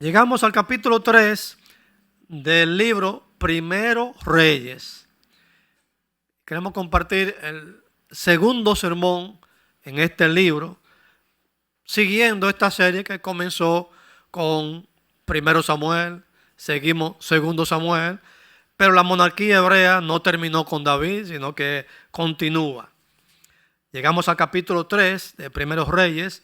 Llegamos al capítulo 3 del libro Primero Reyes. Queremos compartir el segundo sermón en este libro, siguiendo esta serie que comenzó con Primero Samuel, seguimos Segundo Samuel, pero la monarquía hebrea no terminó con David, sino que continúa. Llegamos al capítulo 3 de Primeros Reyes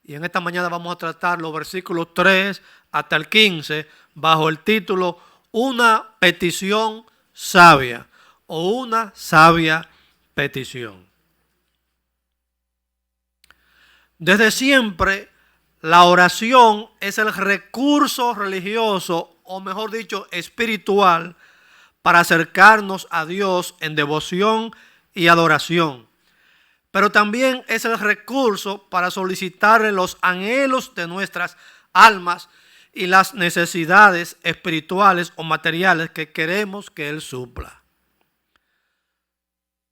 y en esta mañana vamos a tratar los versículos 3 hasta el 15 bajo el título Una petición sabia o una sabia petición. Desde siempre la oración es el recurso religioso, o mejor dicho, espiritual, para acercarnos a Dios en devoción y adoración. Pero también es el recurso para solicitarle los anhelos de nuestras almas y las necesidades espirituales o materiales que queremos que Él supla.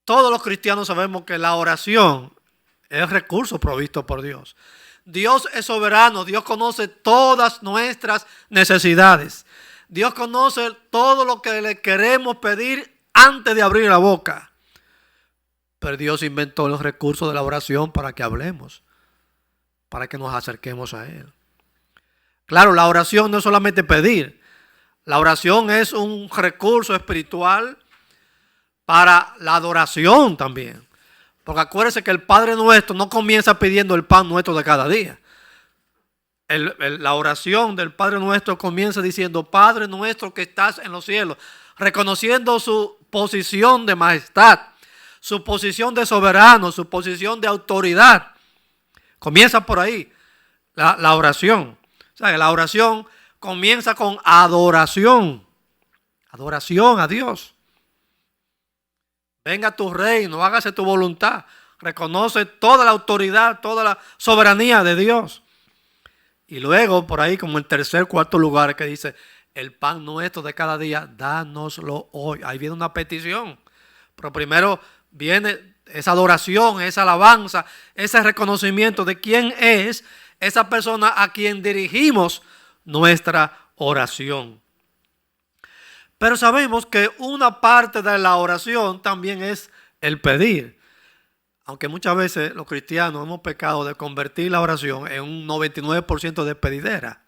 Todos los cristianos sabemos que la oración es el recurso provisto por Dios. Dios es soberano, Dios conoce todas nuestras necesidades. Dios conoce todo lo que le queremos pedir antes de abrir la boca. Pero Dios inventó los recursos de la oración para que hablemos, para que nos acerquemos a Él. Claro, la oración no es solamente pedir. La oración es un recurso espiritual para la adoración también. Porque acuérdense que el Padre Nuestro no comienza pidiendo el pan nuestro de cada día. La oración del Padre Nuestro comienza diciendo: Padre nuestro que estás en los cielos, reconociendo su posición de majestad, su posición de soberano, su posición de autoridad. Comienza por ahí la oración. O sea, que la oración comienza con adoración. Adoración a Dios. Venga tu reino, hágase tu voluntad. Reconoce toda la autoridad, toda la soberanía de Dios. Y luego por ahí como el tercer, cuarto lugar que dice: el pan nuestro de cada día, dánoslo hoy. Ahí viene una petición. Pero primero viene esa adoración, esa alabanza, ese reconocimiento de quién es esa persona a quien dirigimos nuestra oración. Pero sabemos que una parte de la oración también es el pedir. Aunque muchas veces los cristianos hemos pecado de convertir la oración en un 99% de pedidera.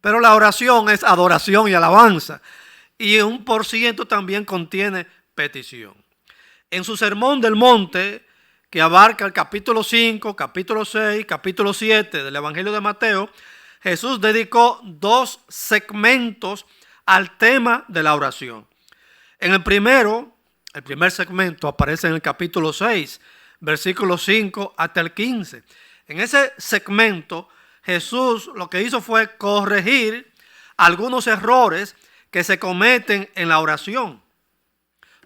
Pero la oración es adoración y alabanza. Y un por ciento también contiene petición. En su sermón del monte, que abarca el capítulo 5, capítulo 6, capítulo 7 del Evangelio de Mateo, Jesús dedicó 2 segmentos al tema de la oración. En el primer segmento aparece en el capítulo 6, versículos 5 hasta el 15. En ese segmento, Jesús lo que hizo fue corregir algunos errores que se cometen en la oración.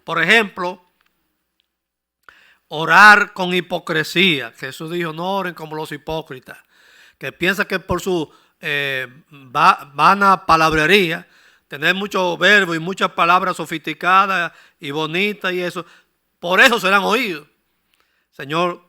Por ejemplo, orar con hipocresía. Jesús dijo: no oren como los hipócritas, que piensan que por su vana palabrería, tener mucho verbo y muchas palabras sofisticadas y bonitas y eso, por eso serán oídos. El Señor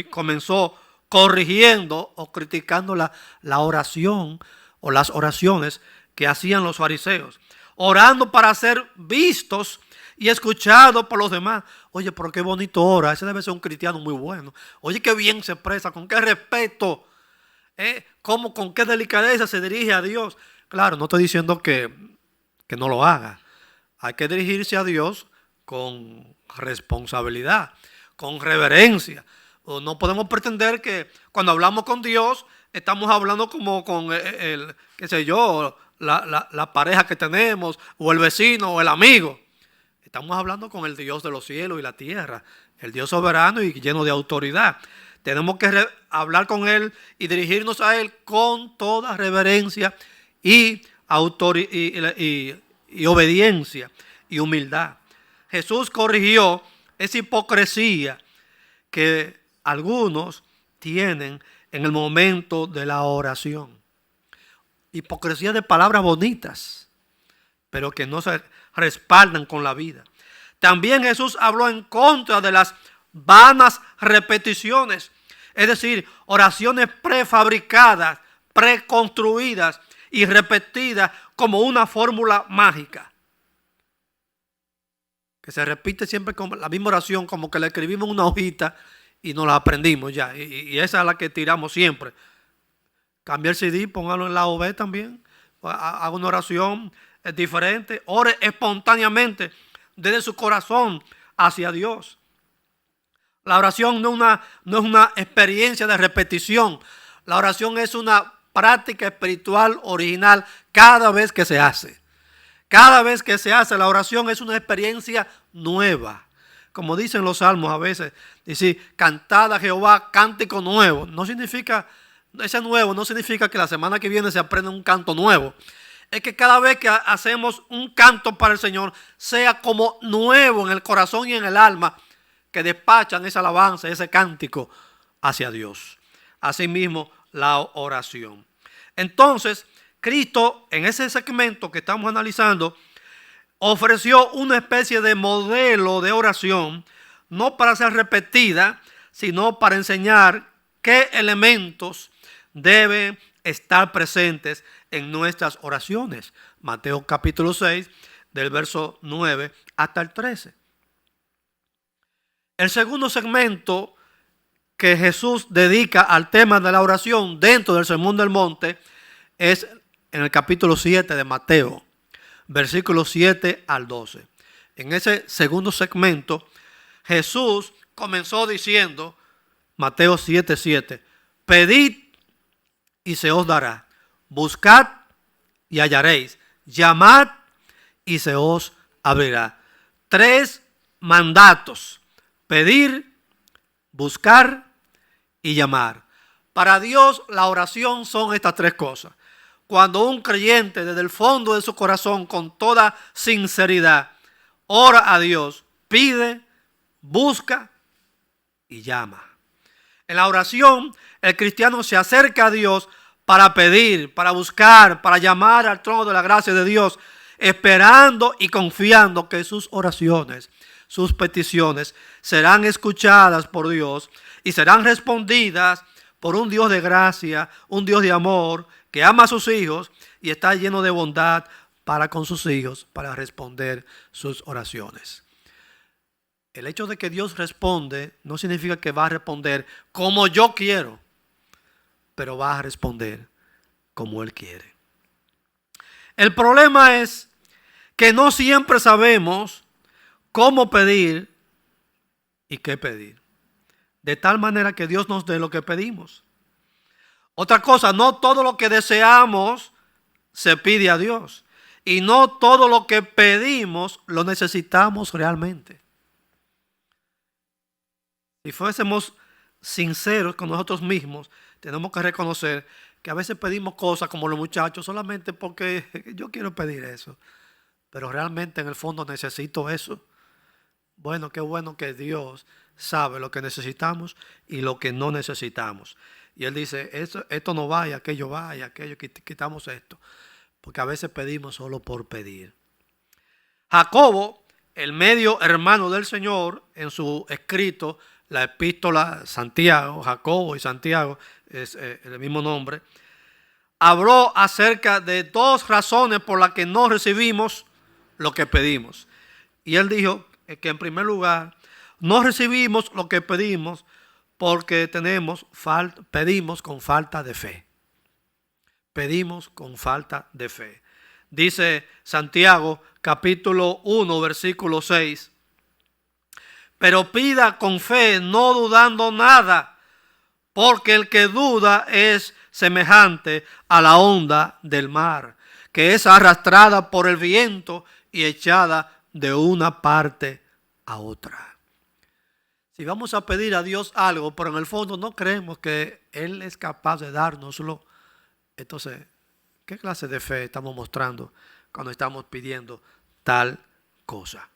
comenzó corrigiendo o criticando la oración o las oraciones que hacían los fariseos, orando para ser vistos y escuchado por los demás. Oye, pero qué bonito ora, ese debe ser un cristiano muy bueno. Oye, qué bien se expresa, con qué respeto, con qué delicadeza se dirige a Dios. Claro, no estoy diciendo que no lo haga. Hay que dirigirse a Dios con responsabilidad, con reverencia. No podemos pretender que cuando hablamos con Dios estamos hablando como con qué sé yo, la pareja que tenemos, o el vecino, o el amigo. Estamos hablando con el Dios de los cielos y la tierra, el Dios soberano y lleno de autoridad. Tenemos que hablar con Él y dirigirnos a Él con toda reverencia y obediencia y humildad. Jesús corrigió esa hipocresía que algunos tienen en el momento de la oración. Hipocresía de palabras bonitas, pero que no se respaldan con la vida. También Jesús habló en contra de las vanas repeticiones, es decir, oraciones prefabricadas, preconstruidas y repetida como una fórmula mágica. Que se repite siempre como la misma oración, como que la escribimos en una hojita y nos la aprendimos ya. Y esa es la que tiramos siempre. Cambia el CD, póngalo en la OB también. Haga una oración diferente. Ore espontáneamente desde su corazón hacia Dios. La oración no es una experiencia de repetición. La oración es una práctica espiritual original cada vez que se hace. Cada vez que se hace la oración es una experiencia nueva. Como dicen los salmos a veces, dice, cantad a Jehová cántico nuevo. No significa, ese nuevo no significa que la semana que viene se aprenda un canto nuevo. Es que cada vez que hacemos un canto para el Señor, sea como nuevo en el corazón y en el alma, que despachan esa alabanza, ese cántico hacia Dios. Asimismo, la oración. Entonces, Cristo, en ese segmento que estamos analizando, ofreció una especie de modelo de oración, no para ser repetida, sino para enseñar qué elementos deben estar presentes en nuestras oraciones. Mateo capítulo 6, del verso 9 hasta el 13. El segundo segmento que Jesús dedica al tema de la oración dentro del Sermón del Monte es en el capítulo 7 de Mateo, versículos 7 al 12. En ese segundo segmento, Jesús comenzó diciendo, Mateo 7:7, pedid y se os dará, buscad y hallaréis, llamad y se os abrirá. 3 mandatos: pedir, buscar y llamar. Para Dios la oración son estas 3 cosas. Cuando un creyente desde el fondo de su corazón, con toda sinceridad, ora a Dios, pide, busca y llama. En la oración, el cristiano se acerca a Dios para pedir, para buscar, para llamar al trono de la gracia de Dios, esperando y confiando que sus oraciones, sus peticiones serán escuchadas por Dios y serán respondidas por un Dios de gracia, un Dios de amor, que ama a sus hijos y está lleno de bondad para con sus hijos, para responder sus oraciones. El hecho de que Dios responde no significa que va a responder como yo quiero, pero va a responder como Él quiere. El problema es que no siempre sabemos cómo pedir y qué pedir, de tal manera que Dios nos dé lo que pedimos. Otra cosa, no todo lo que deseamos se pide a Dios. Y no todo lo que pedimos lo necesitamos realmente. Si fuésemos sinceros con nosotros mismos, tenemos que reconocer que a veces pedimos cosas como los muchachos solamente porque yo quiero pedir eso. Pero realmente en el fondo necesito eso. Bueno, qué bueno que Dios sabe lo que necesitamos y lo que no necesitamos. Y Él dice, esto no va y aquello va y aquello, quitamos esto. Porque a veces pedimos solo por pedir. Jacobo, el medio hermano del Señor, en su escrito, la epístola Santiago, Jacobo y Santiago, es el mismo nombre, habló acerca de 2 razones por las que no recibimos lo que pedimos. Y él dijo que en primer lugar, no recibimos lo que pedimos porque pedimos con falta de fe. Pedimos con falta de fe. Dice Santiago capítulo 1 versículo 6. Pero pida con fe, no dudando nada, porque el que duda es semejante a la onda del mar, que es arrastrada por el viento y echada de una parte a otra. Si vamos a pedir a Dios algo, pero en el fondo no creemos que Él es capaz de dárnoslo, entonces, ¿qué clase de fe estamos mostrando cuando estamos pidiendo tal cosa?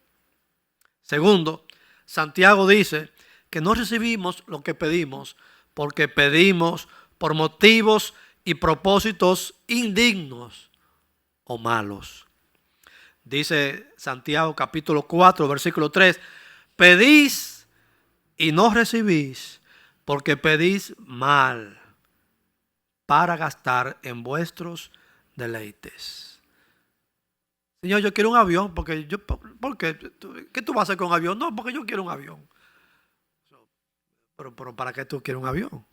Segundo, Santiago dice que no recibimos lo que pedimos porque pedimos por motivos y propósitos indignos o malos. Dice Santiago capítulo 4, versículo 3, pedís y no recibís porque pedís mal para gastar en vuestros deleites. Señor, yo quiero un avión, ¿por qué? ¿Qué tú vas a hacer con un avión? No, porque yo quiero un avión. Pero ¿para qué tú quieres un avión?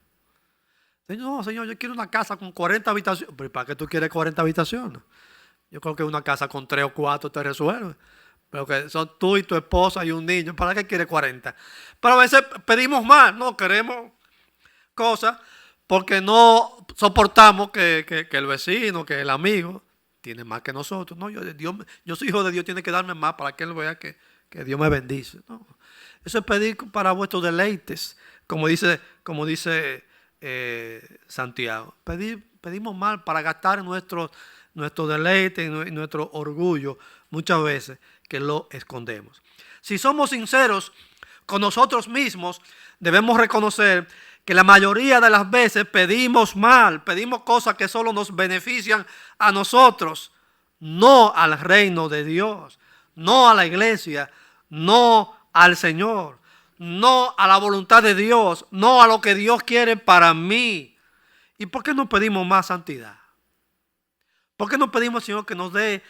Señor, no, Señor, yo quiero una casa con 40 habitaciones. ¿Pero para qué tú quieres 40 habitaciones? Yo creo que una casa con 3 o 4 te resuelve. Pero que son tú y tu esposa y un niño. ¿Para qué quieres 40? Pero a veces pedimos más, no queremos cosas porque no soportamos que el vecino, que el amigo tiene más que nosotros. No, yo soy hijo de Dios, tiene que darme más para que él vea que Dios me bendice. No. Eso es pedir para vuestros deleites, como dice Santiago. Pedimos mal para gastar nuestro deleite y nuestro orgullo muchas veces, que lo escondemos. Si somos sinceros con nosotros mismos, debemos reconocer que la mayoría de las veces pedimos mal, pedimos cosas que solo nos benefician a nosotros, no al reino de Dios, no a la iglesia, no al Señor, no a la voluntad de Dios, no a lo que Dios quiere para mí. ¿Y por qué no pedimos más santidad? ¿Por qué no pedimos, Señor, que nos dé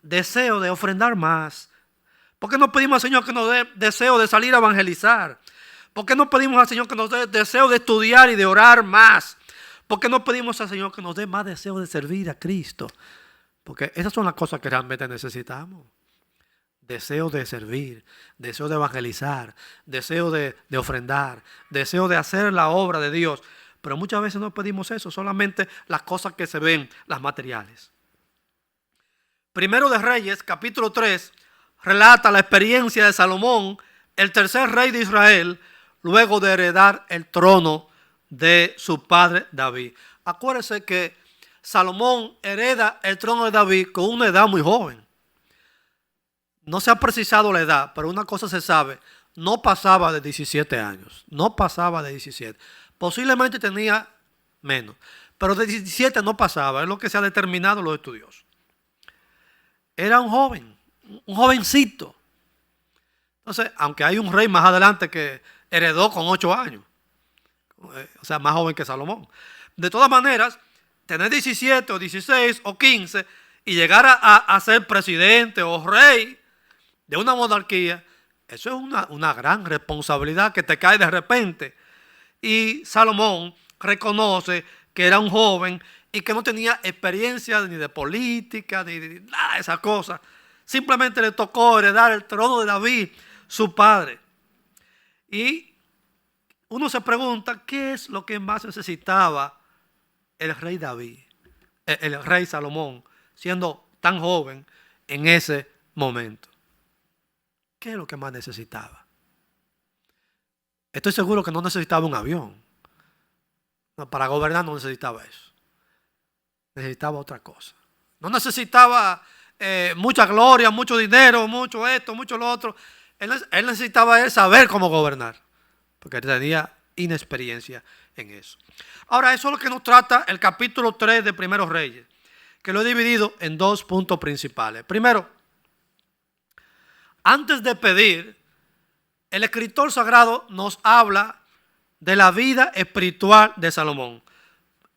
deseo de ofrendar más? ¿Por qué no pedimos al Señor que nos dé deseo de salir a evangelizar? ¿Por qué no pedimos al Señor que nos dé deseo de estudiar y de orar más? ¿Por qué no pedimos al Señor que nos dé más deseo de servir a Cristo? Porque esas son las cosas que realmente necesitamos. Deseo de servir, deseo de evangelizar, deseo de ofrendar, deseo de hacer la obra de Dios. Pero muchas veces no pedimos eso, solamente las cosas que se ven, las materiales. Primero de Reyes, capítulo 3, relata la experiencia de Salomón, el tercer rey de Israel, luego de heredar el trono de su padre David. Acuérdense que Salomón hereda el trono de David con una edad muy joven. No se ha precisado la edad, pero una cosa se sabe, no pasaba de 17 años, no pasaba de 17. Posiblemente tenía menos, pero de 17 no pasaba, es lo que se ha determinado los estudiosos. Era un joven, un jovencito. Entonces, aunque hay un rey más adelante que heredó con 8 años, o sea, más joven que Salomón. De todas maneras, tener 17 o 16 o 15 y llegar a ser presidente o rey de una monarquía, eso es una gran responsabilidad que te cae de repente. Y Salomón reconoce que era un joven y que no tenía experiencia ni de política, ni de nada de esas cosas. Simplemente le tocó heredar el trono de David, su padre. Y uno se pregunta, ¿qué es lo que más necesitaba el rey David, el rey Salomón, siendo tan joven en ese momento? ¿Qué es lo que más necesitaba? Estoy seguro que no necesitaba un avión. No, para gobernar no necesitaba eso. Necesitaba otra cosa. No necesitaba mucha gloria, mucho dinero, mucho esto, mucho lo otro. Él necesitaba saber cómo gobernar, porque él tenía inexperiencia en eso. Ahora, eso es lo que nos trata el capítulo 3 de Primeros Reyes, que lo he dividido en 2 puntos principales. Primero, antes de pedir, el escritor sagrado nos habla de la vida espiritual de Salomón.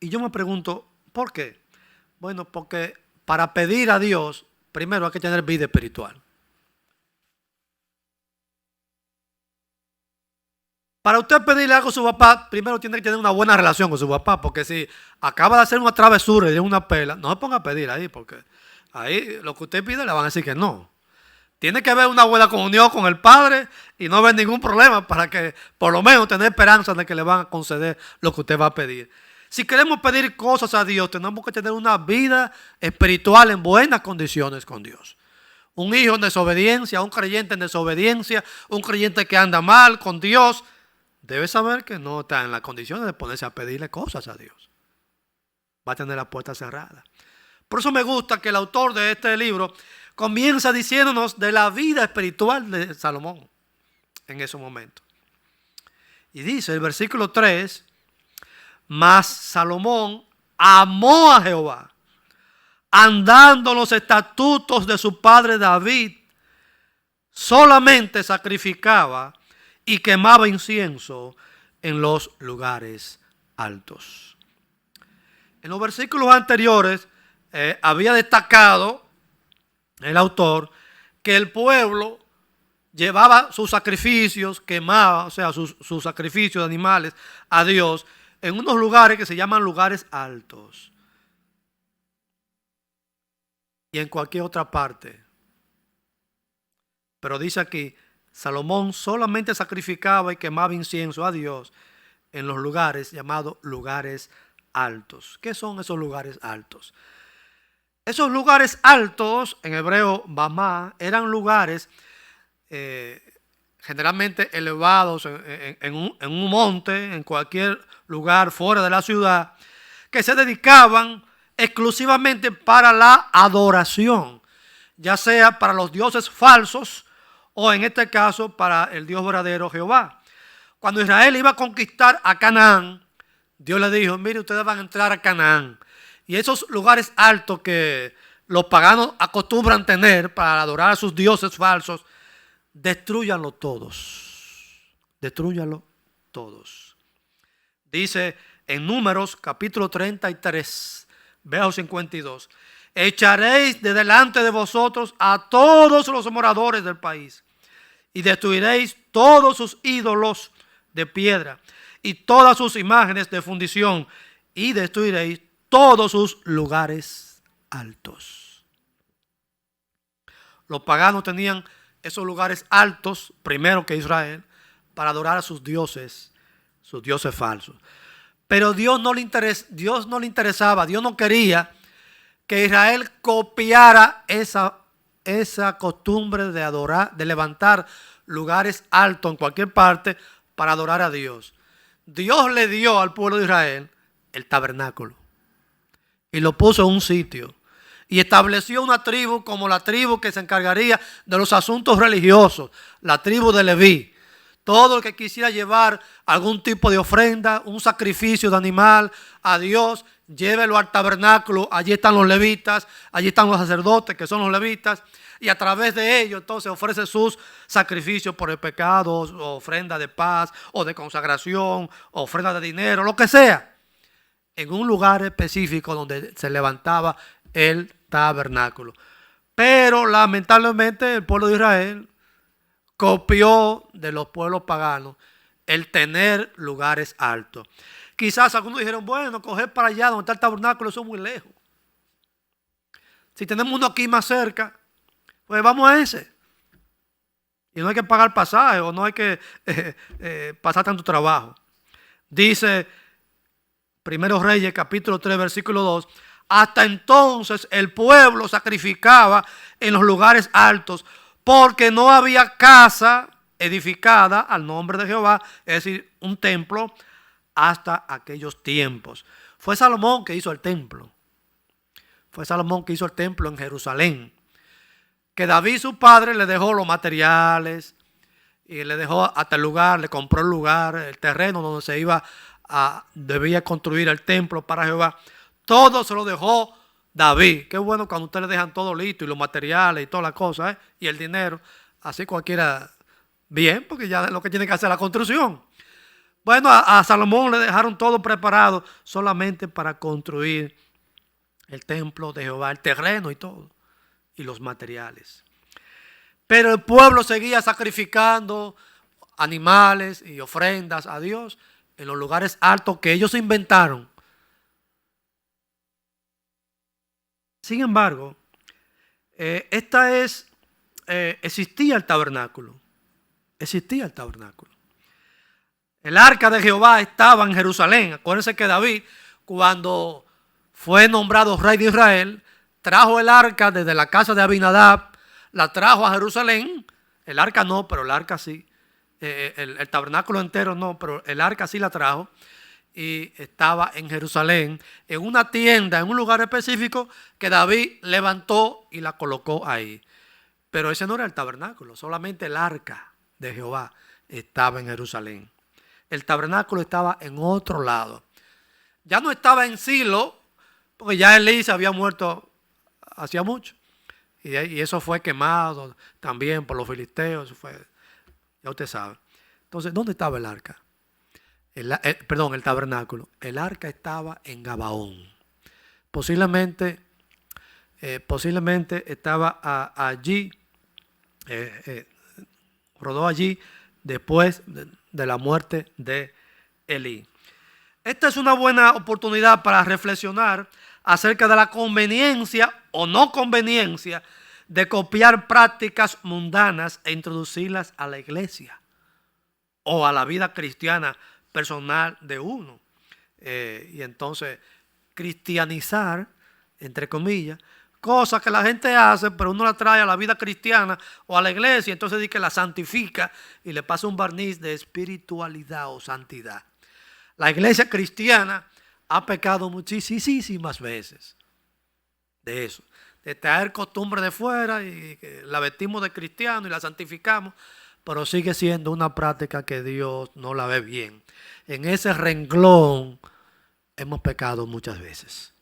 Y yo me pregunto, ¿por qué? Bueno, porque para pedir a Dios, primero hay que tener vida espiritual. Para usted pedirle algo a su papá, primero tiene que tener una buena relación con su papá, porque si acaba de hacer una travesura y de una pela, no se ponga a pedir ahí, porque ahí lo que usted pide le van a decir que no. Tiene que haber una buena comunión con el Padre y no haber ningún problema para que por lo menos tener esperanza de que le van a conceder lo que usted va a pedir. Si queremos pedir cosas a Dios, tenemos que tener una vida espiritual en buenas condiciones con Dios. Un hijo en desobediencia, un creyente en desobediencia, un creyente que anda mal con Dios, debe saber que no está en las condiciones de ponerse a pedirle cosas a Dios. Va a tener la puerta cerrada. Por eso me gusta que el autor de este libro comienza diciéndonos de la vida espiritual de Salomón en ese momento. Y dice el versículo 3, mas Salomón amó a Jehová, andando en los estatutos de su padre David, solamente sacrificaba y quemaba incienso en los lugares altos. En los versículos anteriores había destacado el autor que el pueblo llevaba sus sacrificios, quemaba, o sea, sus sacrificios de animales a Dios en unos lugares que se llaman lugares altos. Y en cualquier otra parte. Pero dice aquí, Salomón solamente sacrificaba y quemaba incienso a Dios en los lugares llamados lugares altos. ¿Qué son esos lugares altos? Esos lugares altos, en hebreo bamá, eran lugares generalmente elevados en un monte, en cualquier lugar fuera de la ciudad, que se dedicaban exclusivamente para la adoración, ya sea para los dioses falsos o en este caso para el Dios verdadero Jehová. Cuando Israel iba a conquistar a Canaán, Dios le dijo, mire, ustedes van a entrar a Canaán. Y esos lugares altos que los paganos acostumbran tener para adorar a sus dioses falsos, destrúyanlo todos. Destrúyanlo todos. Dice en Números capítulo 33, verso 52. Echaréis de delante de vosotros a todos los moradores del país y destruiréis todos sus ídolos de piedra y todas sus imágenes de fundición y destruiréis todos sus lugares altos. Los paganos tenían esos lugares altos, primero que Israel, para adorar a sus dioses falsos. Pero Dios no le interesaba, Dios no quería que Israel copiara esa costumbre de adorar, de levantar lugares altos en cualquier parte para adorar a Dios. Dios le dio al pueblo de Israel el tabernáculo y lo puso en un sitio y estableció una tribu como la tribu que se encargaría de los asuntos religiosos, la tribu de Leví. Todo el que quisiera llevar algún tipo de ofrenda, un sacrificio de animal a Dios, llévelo al tabernáculo. Allí están los levitas, allí están los sacerdotes que son los levitas. Y a través de ellos entonces ofrece sus sacrificios por el pecado, o ofrenda de paz, o de consagración, o ofrenda de dinero, lo que sea. En un lugar específico donde se levantaba el tabernáculo. Pero lamentablemente el pueblo de Israel copió de los pueblos paganos el tener lugares altos. Quizás algunos dijeron, bueno, coger para allá donde está el tabernáculo, eso es muy lejos. Si tenemos uno aquí más cerca, pues vamos a ese. Y no hay que pagar pasaje o no hay que pasar tanto trabajo. Dice 1 Reyes capítulo 3 versículo 2. Hasta entonces el pueblo sacrificaba en los lugares altos porque no había casa edificada al nombre de Jehová, es decir, un templo, hasta aquellos tiempos. Fue Salomón que hizo el templo. Fue Salomón que hizo el templo en Jerusalén. Que David, su padre, le dejó los materiales y le dejó hasta el lugar, le compró el lugar, el terreno donde se debía construir el templo para Jehová. Todo se lo dejó David. Qué bueno cuando ustedes le dejan todo listo y los materiales y todas las cosas, y el dinero. Así cualquiera, bien, porque ya es lo que tiene que hacer la construcción. Bueno, a Salomón le dejaron todo preparado solamente para construir el templo de Jehová, el terreno y todo, y los materiales. Pero el pueblo seguía sacrificando animales y ofrendas a Dios en los lugares altos que ellos inventaron. Sin embargo, existía el tabernáculo. Existía el tabernáculo. El arca de Jehová estaba en Jerusalén. Acuérdense que David, cuando fue nombrado rey de Israel, trajo el arca desde la casa de Abinadab, la trajo a Jerusalén. El arca no, pero el arca sí. El tabernáculo entero no, pero el arca sí la trajo. Y estaba en Jerusalén, en una tienda, en un lugar específico que David levantó y la colocó ahí. Pero ese no era el tabernáculo, solamente el arca de Jehová estaba en Jerusalén. El tabernáculo estaba en otro lado. Ya no estaba en Silo, porque ya Elí había muerto hacía mucho. Y eso fue quemado también por los filisteos. Ya usted sabe. Entonces, ¿dónde estaba el arca? El tabernáculo. El arca estaba en Gabaón. Posiblemente posiblemente estaba allí, rodó allí después de la muerte de Elí. Esta es una buena oportunidad para reflexionar acerca de la conveniencia o no conveniencia de copiar prácticas mundanas e introducirlas a la iglesia o a la vida cristiana personal de uno. Y entonces cristianizar, entre comillas, cosas que la gente hace, pero uno la trae a la vida cristiana o a la iglesia, entonces dice que la santifica y le pasa un barniz de espiritualidad o santidad. La iglesia cristiana ha pecado muchísimas veces de eso, de traer costumbre de fuera y que la vestimos de cristiano y la santificamos, pero sigue siendo una práctica que Dios no la ve bien. En ese renglón hemos pecado muchas veces.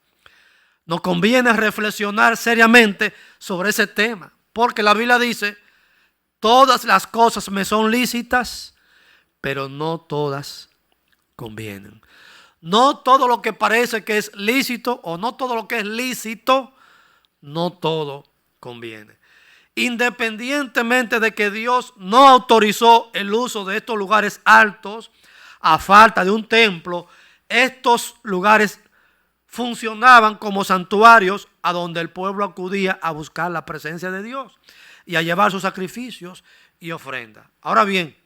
Nos conviene reflexionar seriamente sobre ese tema, porque la Biblia dice, todas las cosas me son lícitas, pero no todas convienen. No todo lo que parece que es lícito o no todo lo que es lícito, no todo conviene. Independientemente de que Dios no autorizó el uso de estos lugares altos, a falta de un templo, estos lugares funcionaban como santuarios a donde el pueblo acudía a buscar la presencia de Dios y a llevar sus sacrificios y ofrendas. Ahora bien,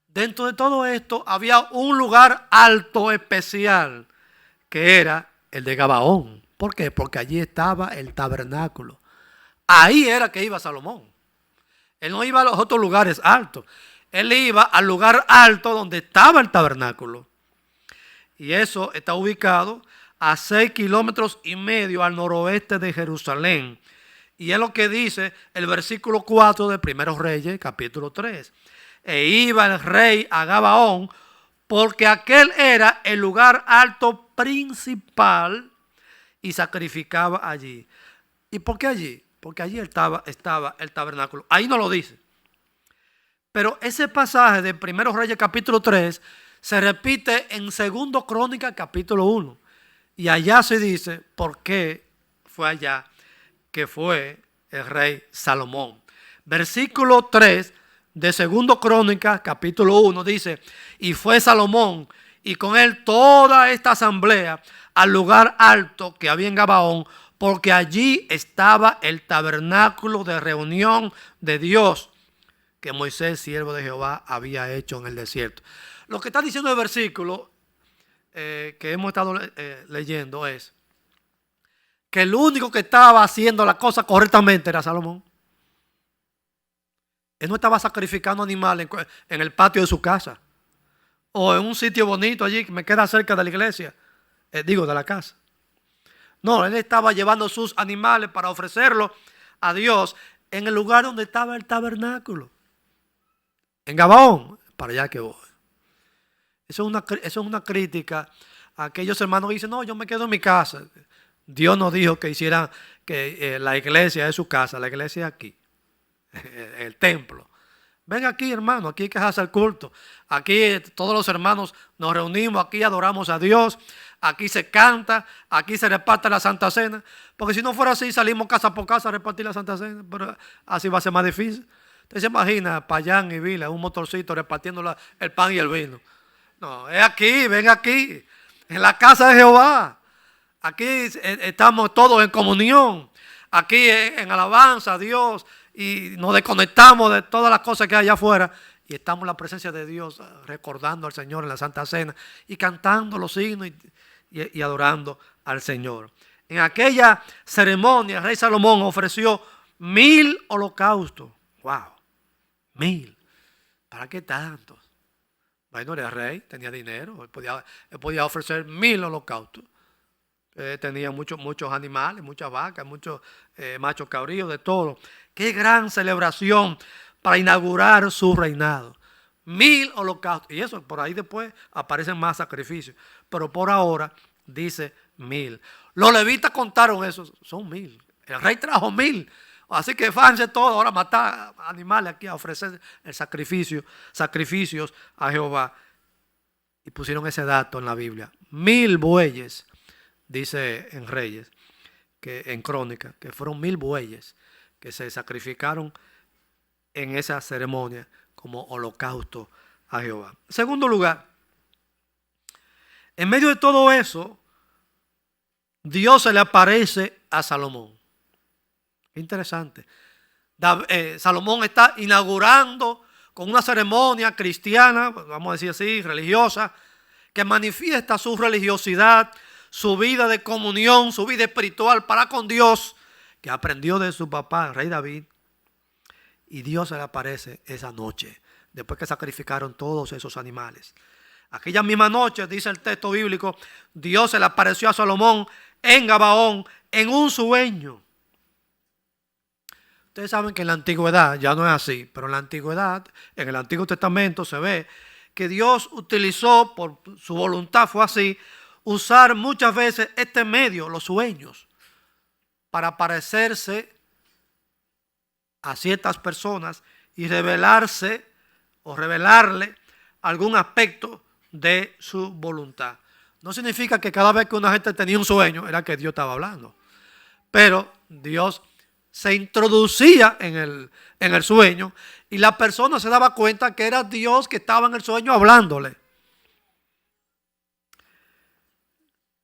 dentro de todo esto había un lugar alto especial que era el de Gabaón. ¿Por qué? Porque allí estaba el tabernáculo. Ahí era que iba Salomón. Él no iba a los otros lugares altos. Él iba al lugar alto donde estaba el tabernáculo. Y eso está ubicado a 6,5 kilómetros al noroeste de Jerusalén. Y es lo que dice el versículo 4 de Primeros Reyes, capítulo 3. E iba el rey a Gabaón, porque aquel era el lugar alto principal, y sacrificaba allí. ¿Y por qué allí? Porque allí estaba el tabernáculo. Ahí no lo dice. Pero ese pasaje de Primeros Reyes, capítulo 3, se repite en 2 Crónicas, capítulo 1. Y allá se dice por qué fue allá que fue el rey Salomón. Versículo 3 de 2 Crónicas, capítulo 1, dice, y fue Salomón y con él toda esta asamblea al lugar alto que había en Gabaón, porque allí estaba el tabernáculo de reunión de Dios que Moisés, siervo de Jehová, había hecho en el desierto. Lo que está diciendo el versículo que hemos estado leyendo es que el único que estaba haciendo la cosa correctamente era Salomón. Él no estaba sacrificando animales en el patio de su casa o en un sitio bonito allí que me queda cerca de la iglesia, de la casa. No, él estaba llevando sus animales para ofrecerlos a Dios en el lugar donde estaba el tabernáculo. En Gabaón, para allá que voy. Eso es una crítica a aquellos hermanos que dicen, no, yo me quedo en mi casa. Dios nos dijo que hicieran que la iglesia es su casa, la iglesia es aquí, el templo. Ven aquí, hermano, aquí hay que hacer el culto. Aquí todos los hermanos nos reunimos, aquí adoramos a Dios, aquí se canta, aquí se reparte la Santa Cena. Porque si no fuera así, salimos casa por casa a repartir la Santa Cena, pero así va a ser más difícil. Usted se imagina Payán y Vila, un motorcito repartiendo el pan y el vino. No, es aquí, ven aquí, en la casa de Jehová. Aquí estamos todos en comunión, aquí en alabanza a Dios y nos desconectamos de todas las cosas que hay allá afuera y estamos en la presencia de Dios recordando al Señor en la Santa Cena y cantando los himnos y adorando al Señor. En aquella ceremonia el rey Salomón ofreció 1,000 holocaustos. ¡Wow! 1,000. ¿Para qué tantos? Bueno, era rey, tenía dinero, él podía ofrecer 1,000 holocaustos. Tenía muchos animales, muchas vacas, muchos machos cabríos, de todo. Qué gran celebración para inaugurar su reinado. 1,000 holocaustos. Y eso, por ahí después aparecen más sacrificios. Pero por ahora dice 1,000. Los levitas contaron eso, son 1,000. El rey trajo 1,000. Así que fájense todos ahora a matar animales aquí, a ofrecer el sacrificios a Jehová. Y pusieron ese dato en la Biblia. 1,000 bueyes, dice en Reyes, que en Crónica, que fueron 1000 bueyes que se sacrificaron en esa ceremonia como holocausto a Jehová. En segundo lugar, en medio de todo eso, Dios se le aparece a Salomón. Interesante. Salomón está inaugurando con una ceremonia cristiana, vamos a decir así, religiosa, que manifiesta su religiosidad, su vida de comunión, su vida espiritual para con Dios, que aprendió de su papá, el rey David. Y Dios se le aparece esa noche, después que sacrificaron todos esos animales. Aquella misma noche, dice el texto bíblico, Dios se le apareció a Salomón en Gabaón en un sueño. Ustedes saben que en la antigüedad ya no es así, pero en la antigüedad, en el Antiguo Testamento se ve que Dios utilizó, por su voluntad fue así, usar muchas veces este medio, los sueños, para aparecerse a ciertas personas y revelarse o revelarle algún aspecto de su voluntad. No significa que cada vez que una gente tenía un sueño era que Dios estaba hablando, pero Dios se introducía en el sueño y la persona se daba cuenta que era Dios que estaba en el sueño hablándole.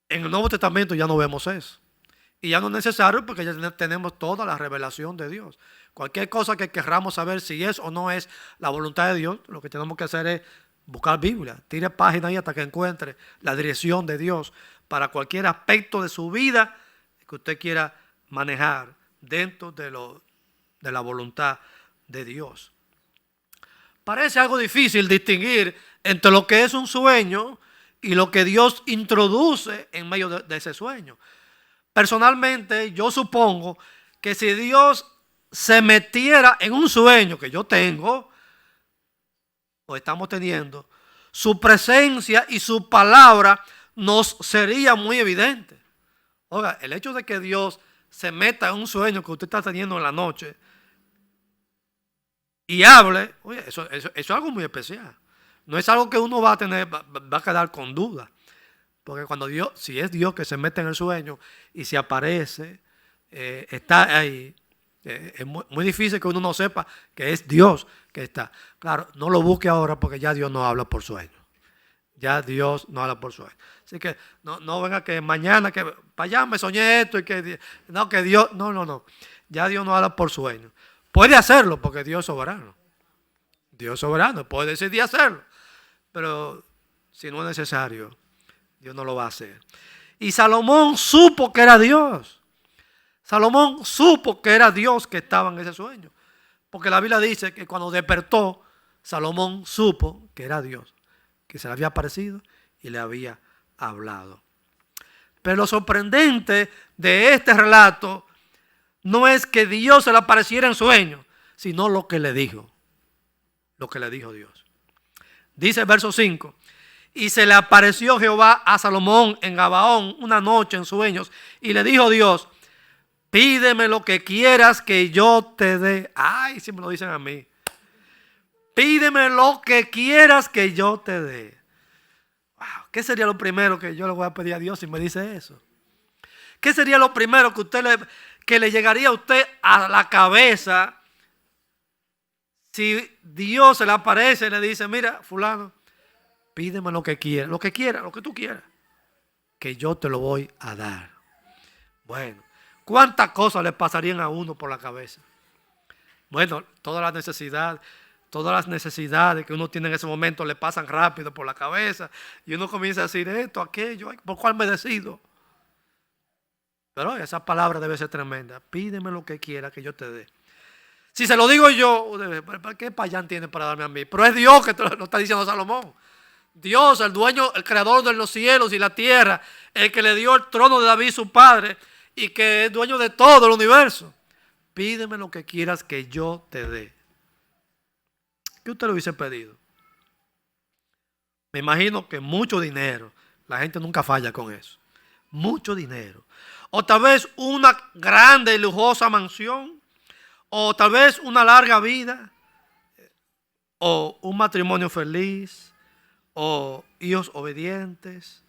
En el Nuevo Testamento ya no vemos eso. Y ya no es necesario porque ya tenemos toda la revelación de Dios. Cualquier cosa que querramos saber si es o no es la voluntad de Dios, lo que tenemos que hacer es buscar Biblia. Tire páginas ahí hasta que encuentre la dirección de Dios para cualquier aspecto de su vida que usted quiera manejar dentro de la voluntad de Dios. Parece algo difícil distinguir entre lo que es un sueño y lo que Dios introduce en medio de ese sueño. Personalmente, yo supongo que si Dios se metiera en un sueño que yo tengo o estamos teniendo, su presencia y su palabra nos sería muy evidente. Oiga, el hecho de que Dios se meta en un sueño que usted está teniendo en la noche y hable, oye, eso es algo muy especial. No es algo que uno va a quedar con duda. Porque cuando Dios, si es Dios que se mete en el sueño y se aparece, está ahí, es muy difícil que uno no sepa que es Dios que está. Claro, no lo busque ahora porque ya Dios no habla por sueño. Ya Dios no habla por sueño. Así que no venga que mañana, que para allá me soñé esto y que Dios, no. Ya Dios no habla por sueño. Puede hacerlo porque Dios es soberano. Dios es soberano, puede decidir hacerlo. Pero si no es necesario, Dios no lo va a hacer. Y Salomón supo que era Dios. Salomón supo que era Dios que estaba en ese sueño. Porque la Biblia dice que cuando despertó, Salomón supo que era Dios, que se le había aparecido y le había hablado. Pero lo sorprendente de este relato no es que Dios se le apareciera en sueño, sino lo que le dijo. Lo que le dijo Dios. Dice el verso 5. Y se le apareció Jehová a Salomón en Gabaón una noche en sueños. Y le dijo Dios, pídeme lo que quieras que yo te dé. Ay, si me lo dicen a mí. Pídeme lo que quieras que yo te dé. Wow, ¿qué sería lo primero que yo le voy a pedir a Dios si me dice eso? ¿Qué sería lo primero que le llegaría a usted a la cabeza si Dios se le aparece y le dice, mira, fulano, pídeme lo que quieras, lo que tú quieras, que yo te lo voy a dar? Bueno, ¿cuántas cosas le pasarían a uno por la cabeza? Bueno, todas las necesidades que uno tiene en ese momento le pasan rápido por la cabeza y uno comienza a decir esto, aquello, ¿por cuál me decido? Pero esa palabra debe ser tremenda. Pídeme lo que quiera que yo te dé. Si se lo digo yo, ¿qué payán tiene para darme a mí? Pero es Dios que lo está diciendo Salomón. Dios, el dueño, el creador de los cielos y la tierra, el que le dio el trono de David su padre y que es dueño de todo el universo. Pídeme lo que quieras que yo te dé. ¿Qué usted le hubiese pedido? Me imagino que mucho dinero. La gente nunca falla con eso. Mucho dinero. O tal vez una grande y lujosa mansión. O tal vez una larga vida. O un matrimonio feliz. O hijos obedientes.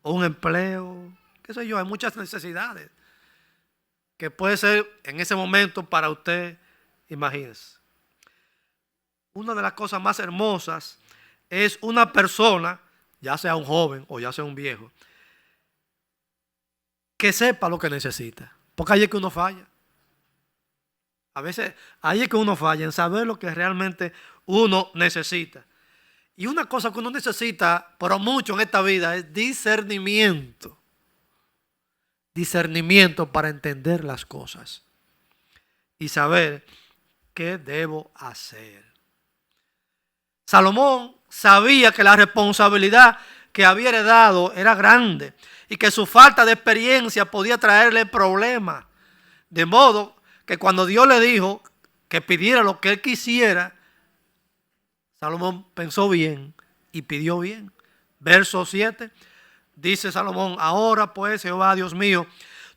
O un empleo. Qué sé yo, hay muchas necesidades. que puede ser en ese momento para usted, imagínese. Una de las cosas más hermosas es una persona, ya sea un joven o ya sea un viejo, que sepa lo que necesita. Porque ahí es que uno falla. A veces ahí es que uno falla, en saber lo que realmente uno necesita. Y una cosa que uno necesita, pero mucho en esta vida, es discernimiento. Discernimiento para entender las cosas y saber qué debo hacer. Salomón sabía que la responsabilidad que había heredado era grande y que su falta de experiencia podía traerle problemas. De modo que cuando Dios le dijo que pidiera lo que él quisiera, Salomón pensó bien y pidió bien. Verso 7, dice Salomón: ahora pues, Jehová Dios mío,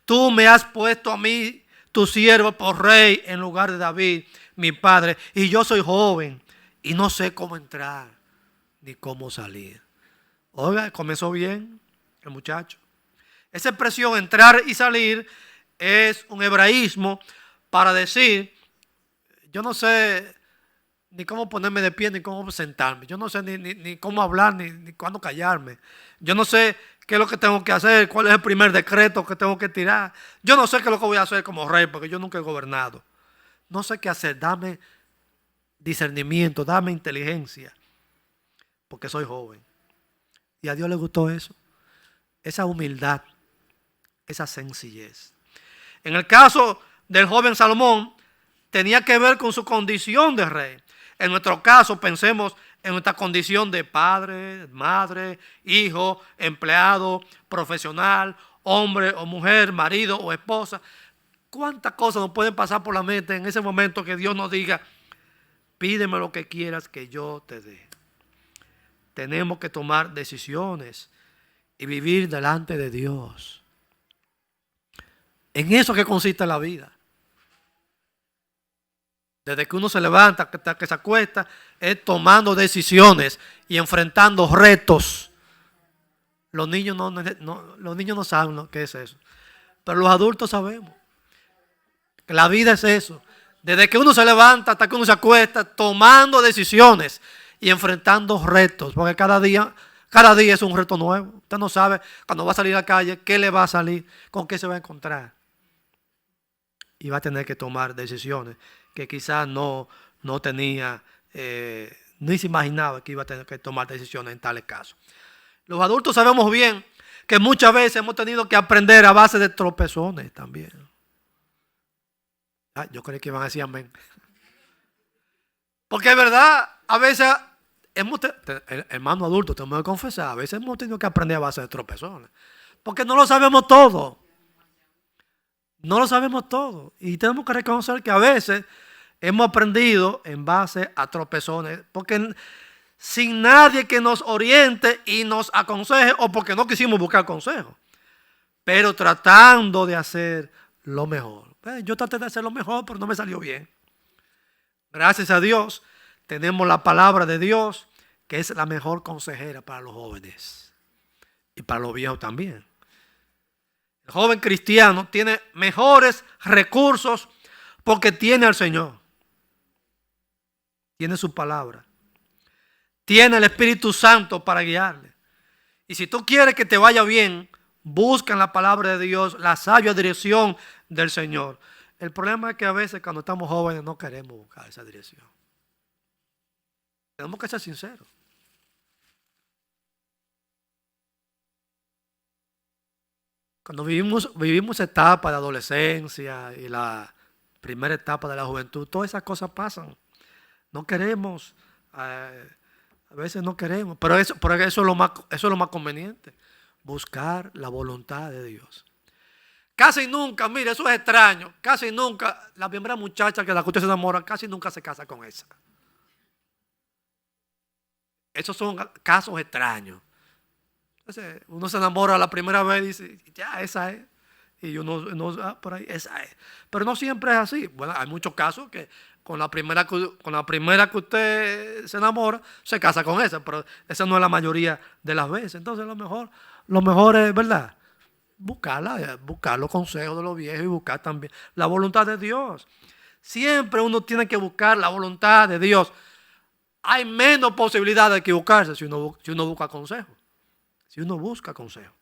tú me has puesto a mí, tu siervo, por rey en lugar de David, mi padre, y yo soy joven y no sé cómo entrar ni cómo salir. Oiga, comenzó bien el muchacho. Esa expresión entrar y salir es un hebraísmo para decir, yo no sé ni cómo ponerme de pie, ni cómo sentarme. Yo no sé ni cómo hablar, ni cuándo callarme. Yo no sé qué es lo que tengo que hacer, cuál es el primer decreto que tengo que tirar. Yo no sé qué es lo que voy a hacer como rey, porque yo nunca he gobernado. No sé qué hacer. Dame discernimiento, dame inteligencia, porque soy joven. Y a Dios le gustó eso. Esa humildad, esa sencillez. En el caso del joven Salomón, tenía que ver con su condición de rey. En nuestro caso, pensemos en nuestra condición de padre, madre, hijo, empleado, profesional, hombre o mujer, marido o esposa. ¿Cuántas cosas nos pueden pasar por la mente en ese momento que Dios nos diga, pídeme lo que quieras que yo te dé? Tenemos que tomar decisiones y vivir delante de Dios. En eso que consiste la vida. Desde que uno se levanta hasta que se acuesta, es tomando decisiones y enfrentando retos. Los niños no saben lo que es eso. Pero los adultos sabemos que la vida es eso. Desde que uno se levanta hasta que uno se acuesta, tomando decisiones y enfrentando retos. Porque cada día es un reto nuevo. Usted no sabe cuando va a salir a la calle qué le va a salir, con qué se va a encontrar. Y va a tener que tomar decisiones que quizás no tenía, ni se imaginaba que iba a tener que tomar decisiones en tales casos. Los adultos sabemos bien que muchas veces hemos tenido que aprender a base de tropezones también. Yo creí que iban a decir amén. Porque es verdad, a veces, hermano adulto, tenemos que confesar, a veces hemos tenido que aprender a base de tropezones. Porque no lo sabemos todo. No lo sabemos todo. Y tenemos que reconocer que a veces hemos aprendido en base a tropezones. Porque sin nadie que nos oriente y nos aconseje, o porque no quisimos buscar consejo, pero tratando de hacer lo mejor. Yo traté de hacer lo mejor, pero no me salió bien. Gracias a Dios tenemos la palabra de Dios, que es la mejor consejera para los jóvenes y para los viejos también. El joven cristiano tiene mejores recursos porque tiene al Señor. Tiene su palabra. Tiene el Espíritu Santo para guiarle. Y si tú quieres que te vaya bien, busca en la palabra de Dios la sabia dirección del Señor. El problema es que a veces cuando estamos jóvenes no queremos buscar esa dirección. Tenemos que ser sinceros. Cuando vivimos etapa de adolescencia y la primera etapa de la juventud, todas esas cosas pasan. No queremos, a veces no queremos, pero eso es lo más conveniente, buscar la voluntad de Dios. Casi nunca, mire, eso es extraño, casi nunca, la primera muchacha que la que usted se enamora, casi nunca se casa con esa. Esos son casos extraños. Entonces, uno se enamora la primera vez y dice, ya, esa es. Y uno por ahí, esa es. Pero no siempre es así. Bueno, hay muchos casos que con la primera que usted se enamora, se casa con esa, pero esa no es la mayoría de las veces. Entonces, lo mejor es, ¿verdad? buscar los consejos de los viejos y buscar también la voluntad de Dios. Siempre uno tiene que buscar la voluntad de Dios. Hay menos posibilidad de equivocarse si uno busca consejo. Si uno busca consejo.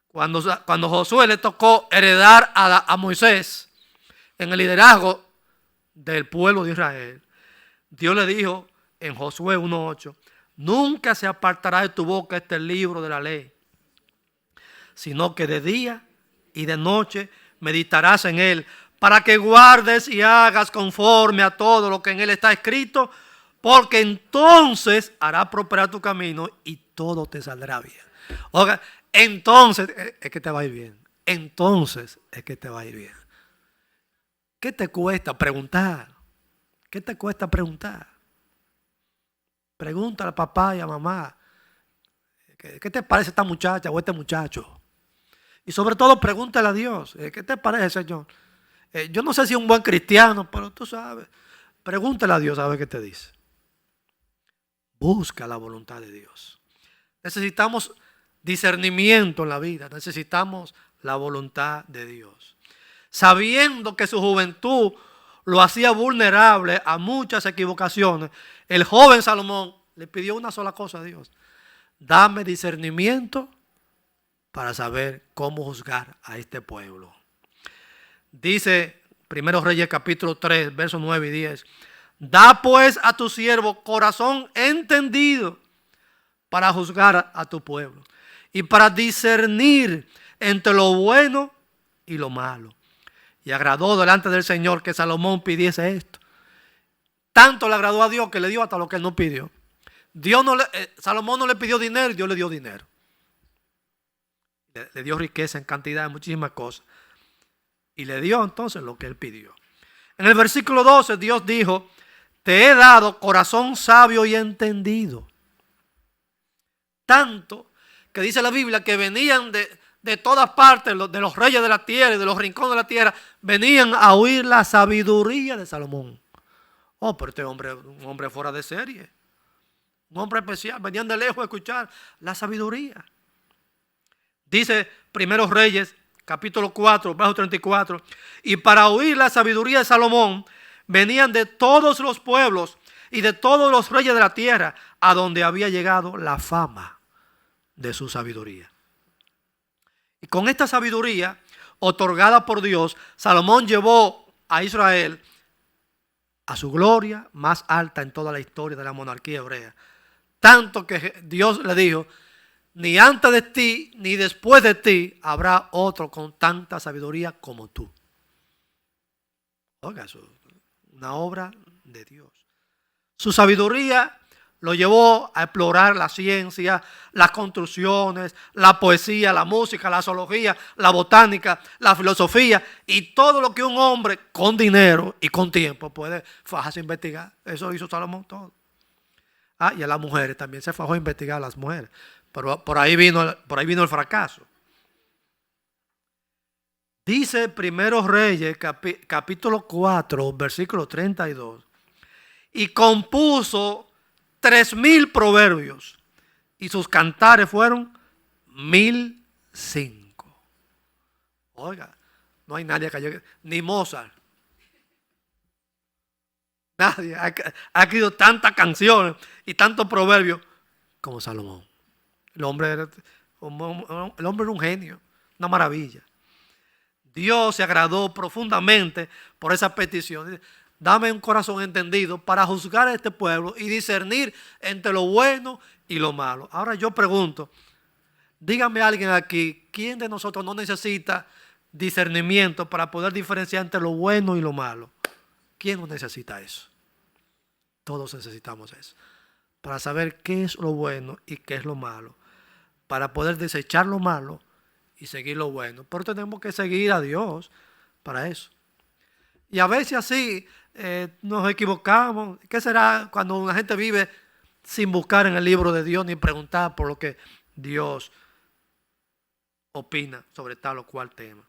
Cuando Josué le tocó heredar a Moisés en el liderazgo del pueblo de Israel, Dios le dijo en Josué 1:8, nunca se apartará de tu boca este libro de la ley, sino que de día y de noche meditarás en él, para que guardes y hagas conforme a todo lo que en él está escrito, porque entonces hará prosperar tu camino y todo te saldrá bien. Oiga, entonces es que te va a ir bien. Entonces es que te va a ir bien. ¿Qué te cuesta preguntar? ¿Qué te cuesta preguntar? Pregúntale a papá y a mamá, ¿qué te parece esta muchacha o este muchacho? Y sobre todo pregúntale a Dios, ¿qué te parece, Señor? Yo no sé si es un buen cristiano, pero tú sabes. Pregúntale a Dios a ver qué te dice. Busca la voluntad de Dios. Necesitamos discernimiento en la vida. Necesitamos la voluntad de Dios. Sabiendo que su juventud lo hacía vulnerable a muchas equivocaciones, el joven Salomón le pidió una sola cosa a Dios. Dame discernimiento para saber cómo juzgar a este pueblo. Dice 1 Reyes capítulo 3, versos 9 y 10. Da pues a tu siervo corazón entendido para juzgar a tu pueblo y para discernir entre lo bueno y lo malo. Y agradó delante del Señor que Salomón pidiese esto. Tanto le agradó a Dios que le dio hasta lo que él no pidió. Salomón no le pidió dinero, Dios le dio dinero. Le dio riqueza en cantidad de muchísimas cosas. Y le dio entonces lo que él pidió. En el versículo 12 Dios dijo, te he dado corazón sabio y entendido. Tanto que dice la Biblia que venían de todas partes, de los reyes de la tierra y de los rincones de la tierra, venían a oír la sabiduría de Salomón. Oh, pero este hombre, un hombre fuera de serie. Un hombre especial. Venían de lejos a escuchar la sabiduría. Dice 1 Reyes, capítulo 4, verso 34. Y para oír la sabiduría de Salomón, venían de todos los pueblos y de todos los reyes de la tierra, a donde había llegado la fama de su sabiduría. Y con esta sabiduría, otorgada por Dios, Salomón llevó a Israel a su gloria más alta en toda la historia de la monarquía hebrea. Tanto que Dios le dijo, ni antes de ti, ni después de ti, habrá otro con tanta sabiduría como tú. Oiga, eso es una obra de Dios. Su sabiduría lo llevó a explorar la ciencia, las construcciones, la poesía, la música, la zoología, la botánica, la filosofía y todo lo que un hombre con dinero y con tiempo puede fajarse a investigar. Eso hizo Salomón todo. Y a las mujeres también se fajó a investigar a las mujeres. Pero por ahí vino el fracaso. Dice 1 Reyes, capítulo 4, versículo 32. Y compuso 3,000 proverbios. Y sus cantares fueron 1,005. Oiga, no hay nadie que llegue, ni Mozart. Nadie ha escrito tantas canciones y tantos proverbios como Salomón. El hombre era un genio, una maravilla. Dios se agradó profundamente por esa petición. Dice, dame un corazón entendido para juzgar a este pueblo y discernir entre lo bueno y lo malo. Ahora yo pregunto, dígame alguien aquí, ¿quién de nosotros no necesita discernimiento para poder diferenciar entre lo bueno y lo malo? ¿Quién no necesita eso? Todos necesitamos eso. Para saber qué es lo bueno y qué es lo malo. Para poder desechar lo malo y seguir lo bueno. Pero tenemos que seguir a Dios para eso. Y a veces así nos equivocamos. ¿Qué será cuando una gente vive sin buscar en el libro de Dios ni preguntar por lo que Dios opina sobre tal o cual tema?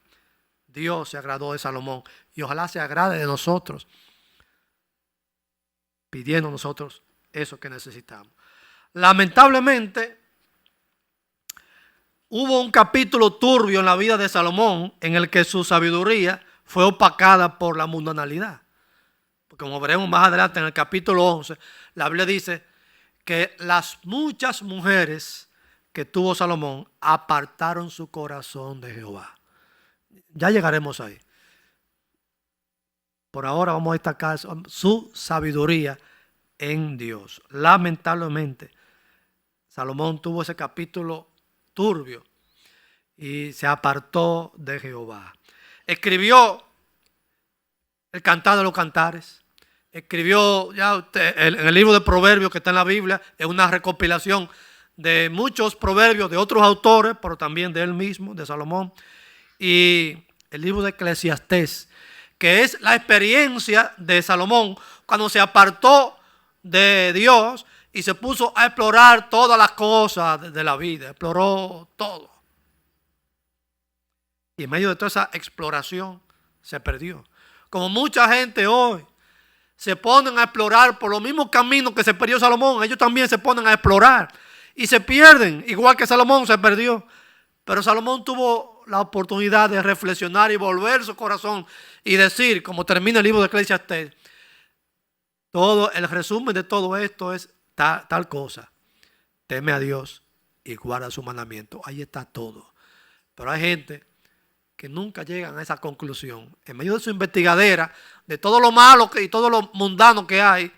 Dios se agradó de Salomón y ojalá se agrade de nosotros, pidiendo nosotros eso que necesitamos. Lamentablemente, Hubo un capítulo turbio en la vida de Salomón en el que su sabiduría fue opacada por la mundanalidad. Porque como veremos más adelante en el capítulo 11, la Biblia dice que las muchas mujeres que tuvo Salomón apartaron su corazón de Jehová. Ya llegaremos ahí. Por ahora vamos a destacar su sabiduría en Dios. Lamentablemente, Salomón tuvo ese capítulo turbio y se apartó de Jehová. Escribió el Cantar de los Cantares. Escribió en el libro de Proverbios que está en la Biblia, es una recopilación de muchos proverbios de otros autores, pero también de él mismo, de Salomón. Y el libro de Eclesiastés, que es la experiencia de Salomón cuando se apartó de Dios y se puso a explorar todas las cosas de la vida. Exploró todo. Y en medio de toda esa exploración se perdió. Como mucha gente hoy se ponen a explorar por los mismos caminos que se perdió Salomón, ellos también se ponen a explorar y se pierden, igual que Salomón se perdió. Pero Salomón tuvo la oportunidad de reflexionar y volver su corazón y decir, como termina el libro de Eclesiastés, todo el resumen de todo esto es tal cosa: teme a Dios y guarda su mandamiento. Ahí está todo. Pero hay gente que nunca llegan a esa conclusión. En medio de su investigadera, de todo lo malo y todo lo mundano que hay,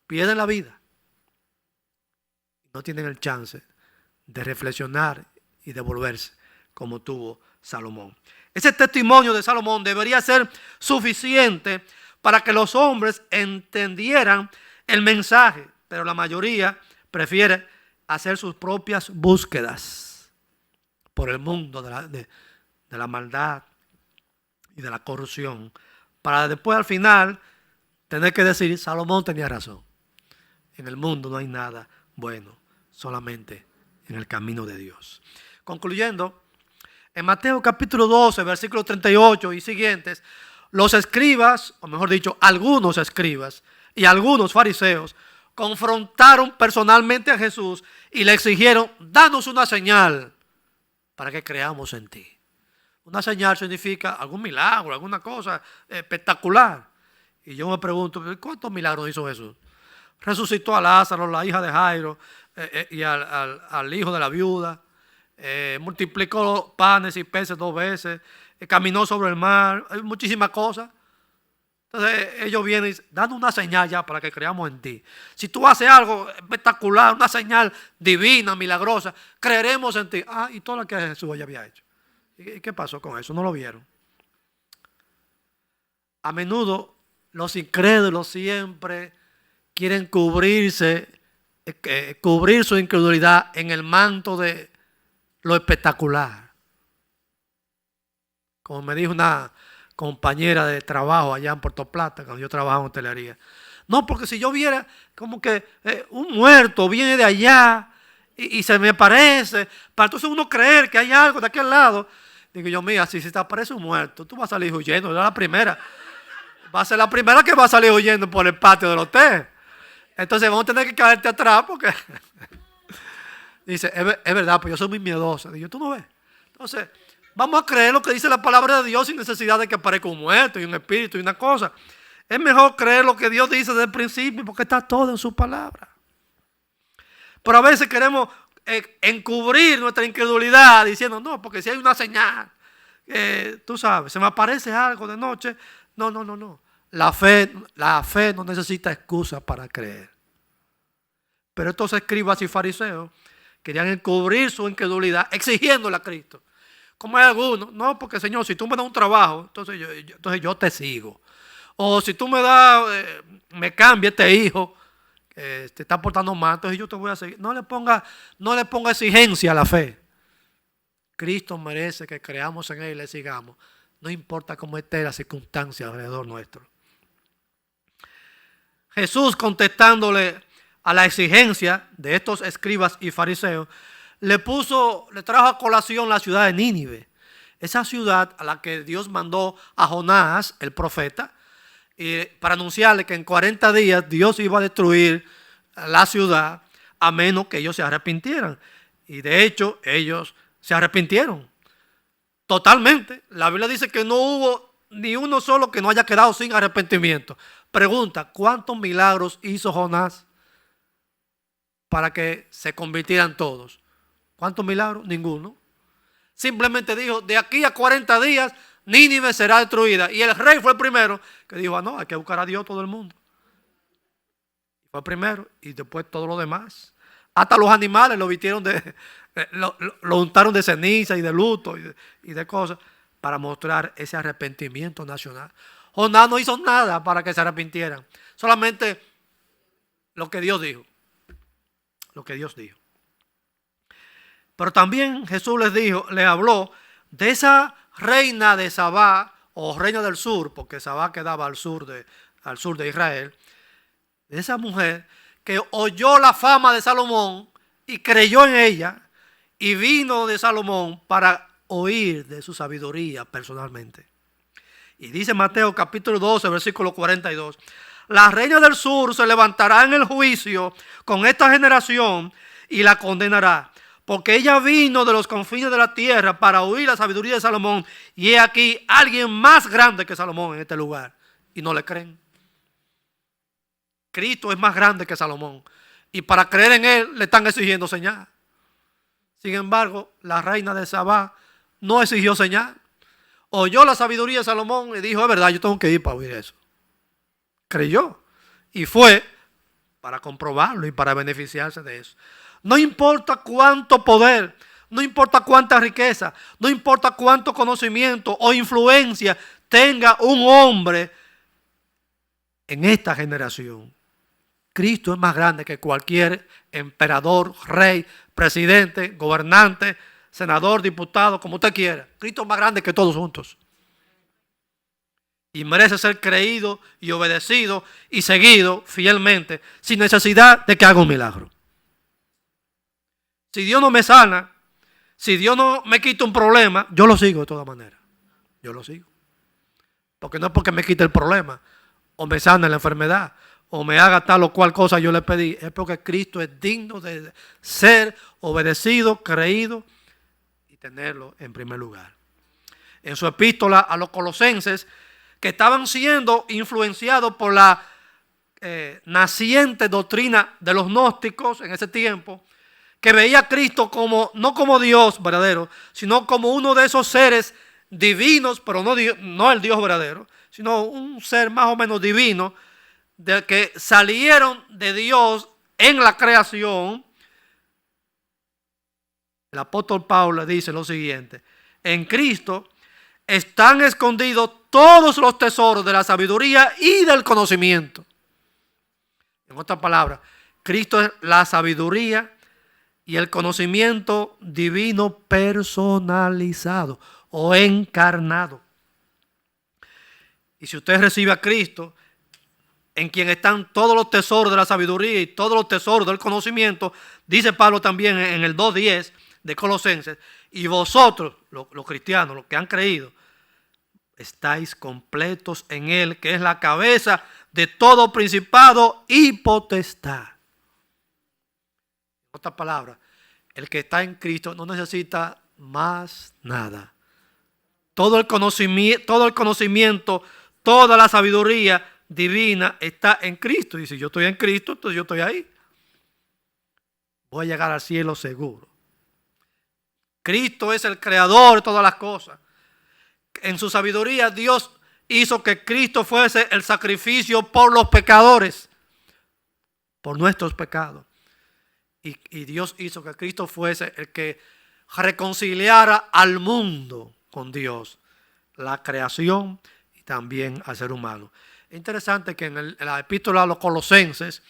pierden la vida. No tienen el chance de reflexionar y de volverse como tuvo Salomón. Ese testimonio de Salomón debería ser suficiente para que los hombres entendieran el mensaje, pero la mayoría prefiere hacer sus propias búsquedas por el mundo de la maldad y de la corrupción, para después al final tener que decir: Salomón tenía razón. En el mundo no hay nada bueno, solamente en el camino de Dios. Concluyendo, en Mateo capítulo 12, versículos 38 y siguientes, los escribas, o mejor dicho, algunos escribas y algunos fariseos confrontaron personalmente a Jesús y le exigieron: danos una señal para que creamos en ti. Una señal significa algún milagro, alguna cosa espectacular. Y yo me pregunto, ¿cuántos milagros hizo Jesús? Resucitó a Lázaro, la hija de Jairo, y al hijo de la viuda. Multiplicó panes y peces 2 veces. Caminó sobre el mar. Hay muchísimas cosas. Entonces ellos vienen y dicen: danos una señal ya para que creamos en ti. Si tú haces algo espectacular, una señal divina, milagrosa, creeremos en ti. Y todo lo que Jesús ya había hecho. ¿Y qué pasó con eso? No lo vieron. A menudo los incrédulos siempre quieren cubrir su incredulidad en el manto de lo espectacular. Como me dijo una compañera de trabajo allá en Puerto Plata, cuando yo trabajaba en hotelería: no, porque si yo viera como que un muerto viene de allá y se me aparece, para entonces uno creer que hay algo de aquel lado. Digo yo: mira, si se te aparece un muerto, tú vas a salir huyendo. Era la primera. Va a ser la primera que va a salir huyendo por el patio del hotel. Entonces vamos a tener que caerte atrás porque... Dice, es verdad, pues yo soy muy miedosa. Digo, ¿tú no ves? Entonces, vamos a creer lo que dice la palabra de Dios sin necesidad de que aparezca un muerto y un espíritu y una cosa. Es mejor creer lo que Dios dice desde el principio porque está todo en su palabra. Pero a veces queremos encubrir nuestra incredulidad diciendo: no, porque si hay una señal, tú sabes, se me aparece algo de noche. No. La fe no necesita excusa para creer. Pero estos escribas y fariseos querían encubrir su incredulidad exigiéndole a Cristo. Como hay algunos: no, porque Señor, si tú me das un trabajo, entonces yo te sigo. O si tú me cambias este hijo, te está portando mal, entonces yo te voy a seguir. No le ponga exigencia a la fe. Cristo merece que creamos en Él y le sigamos, no importa cómo esté la circunstancia alrededor nuestro. Jesús, contestándole a la exigencia de estos escribas y fariseos, le trajo a colación la ciudad de Nínive. Esa ciudad a la que Dios mandó a Jonás, el profeta, para anunciarle que en 40 días Dios iba a destruir la ciudad a menos que ellos se arrepintieran. Y de hecho ellos Se arrepintieron totalmente. La Biblia dice que no hubo ni uno solo que no haya quedado sin arrepentimiento. Pregunta, ¿cuántos milagros hizo Jonás para que se convirtieran todos? ¿Cuántos milagros? Ninguno. Simplemente dijo, de aquí a 40 días Nínive será destruida. Y el rey fue el primero que dijo, no, hay que buscar a Dios todo el mundo. Fue el primero y después todos los demás. Hasta los animales lo vistieron lo untaron de ceniza y de luto y de cosas para mostrar ese arrepentimiento nacional. Jonás no hizo nada para que se arrepintieran. Solamente lo que Dios dijo. Lo que Dios dijo. Pero también Jesús les habló de esa reina de Sabá, o reina del sur, porque Sabá quedaba al sur de Israel, de esa mujer que oyó la fama de Salomón y creyó en ella y vino de Salomón para oír de su sabiduría personalmente. Y dice Mateo capítulo 12, versículo 42, la reina del sur se levantará en el juicio con esta generación y la condenará, porque ella vino de los confines de la tierra para oír la sabiduría de Salomón, y he aquí alguien más grande que Salomón en este lugar, y no le creen. Cristo es más grande que Salomón, y para creer en él le están exigiendo señal. Sin embargo, la reina de Sabá no exigió señal. Oyó la sabiduría de Salomón y dijo, es verdad, yo tengo que ir para oír eso. Creyó y fue para comprobarlo y para beneficiarse de eso. No importa cuánto poder, no importa cuánta riqueza, no importa cuánto conocimiento o influencia tenga un hombre en esta generación. Cristo es más grande que cualquier emperador, rey, presidente, gobernante, senador, diputado, como usted quiera. Cristo es más grande que todos juntos. Y merece ser creído y obedecido y seguido fielmente, sin necesidad de que haga un milagro. Si Dios no me sana, si Dios no me quita un problema, yo lo sigo de todas maneras. Yo lo sigo. Porque no es porque me quite el problema, o me sane la enfermedad, o me haga tal o cual cosa yo le pedí. Es porque Cristo es digno de ser obedecido, creído y tenerlo en primer lugar. En su epístola a los Colosenses, que estaban siendo influenciados por la naciente doctrina de los gnósticos en ese tiempo, que veía a Cristo como, no como Dios verdadero, sino como uno de esos seres divinos, pero no el Dios verdadero, sino un ser más o menos divino, de que salieron de Dios en la creación. El apóstol Pablo dice lo siguiente: en Cristo están escondidos todos los tesoros de la sabiduría y del conocimiento. En otras palabras, Cristo es la sabiduría y el conocimiento divino personalizado o encarnado. Y si usted recibe a Cristo, en quien están todos los tesoros de la sabiduría y todos los tesoros del conocimiento, dice Pablo también en el 2:10 de Colosenses, y vosotros, los cristianos, los que han creído, estáis completos en Él, que es la cabeza de todo principado y potestad. En otras palabras, el que está en Cristo no necesita más nada. Todo el conocimiento, toda la sabiduría divina está en Cristo. Y si yo estoy en Cristo, entonces yo estoy ahí. Voy a llegar al cielo seguro. Cristo es el creador de todas las cosas. En su sabiduría Dios hizo que Cristo fuese el sacrificio por los pecadores, por nuestros pecados. Y Dios hizo que Cristo fuese el que reconciliara al mundo con Dios, la creación y también al ser humano. Es interesante que en la epístola a los Colosenses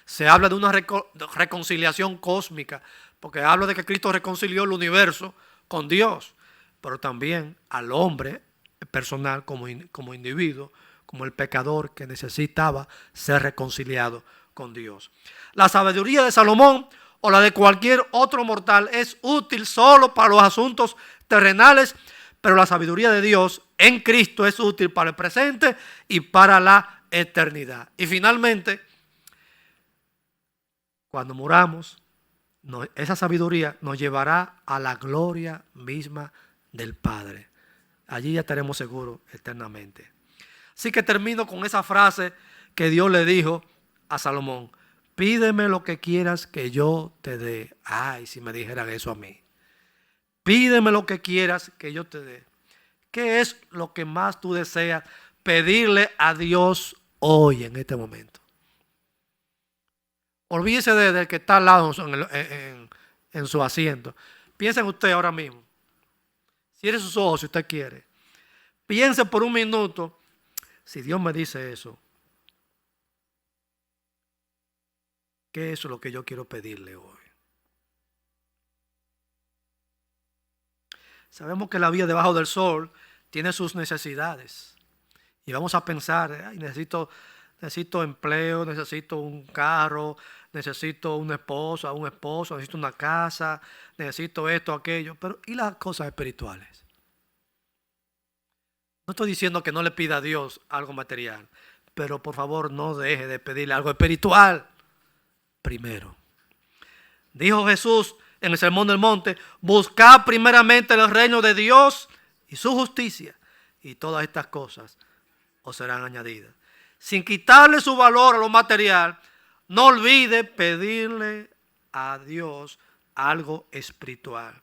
se habla de una reconciliación cósmica, porque habla de que Cristo reconcilió el universo con Dios, pero también al hombre personal como individuo, como el pecador que necesitaba ser reconciliado con Dios. La sabiduría de Salomón o la de cualquier otro mortal es útil solo para los asuntos terrenales, pero la sabiduría de Dios en Cristo es útil para el presente y para la eternidad. Y finalmente, cuando muramos esa sabiduría nos llevará a la gloria misma del Padre. Allí ya estaremos seguros eternamente. Así que termino con esa frase que Dios le dijo a Salomón: pídeme lo que quieras que yo te dé. Ay, si me dijeran eso a mí. Pídeme lo que quieras que yo te dé. ¿Qué es lo que más tú deseas pedirle a Dios hoy, en este momento? Olvídese del que está al lado en su asiento. Piensa en usted ahora mismo. Cierre sus ojos si usted quiere. Piense por un minuto, si Dios me dice eso, ¿qué es lo que yo quiero pedirle hoy? Sabemos que la vida debajo del sol tiene sus necesidades. Y vamos a pensar, ay, necesito empleo, necesito un carro, necesito una esposa, un esposo, necesito una casa, necesito esto, aquello. Pero ¿y las cosas espirituales? No estoy diciendo que no le pida a Dios algo material, pero por favor no deje de pedirle algo espiritual primero. Dijo Jesús en el Sermón del Monte: buscad primeramente el reino de Dios y su justicia, y todas estas cosas os serán añadidas. Sin quitarle su valor a lo material, no olvide pedirle a Dios algo espiritual.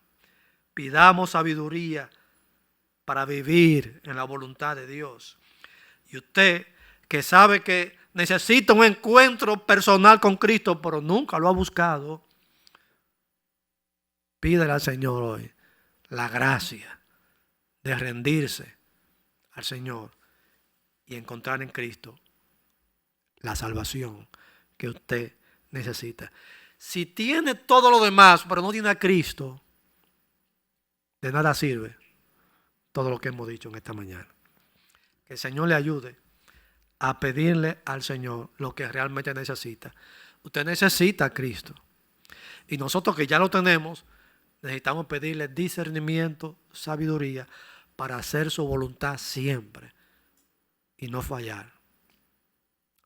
Pidamos sabiduría para vivir en la voluntad de Dios. Y usted, que sabe que necesita un encuentro personal con Cristo, pero nunca lo ha buscado, pídele al Señor hoy la gracia de rendirse al Señor y encontrar en Cristo la salvación que usted necesita. Si tiene todo lo demás, pero no tiene a Cristo, de nada sirve todo lo que hemos dicho en esta mañana. Que el Señor le ayude a pedirle al Señor lo que realmente necesita. Usted necesita a Cristo. Y nosotros que ya lo tenemos, necesitamos pedirle discernimiento, sabiduría, para hacer su voluntad siempre y no fallar.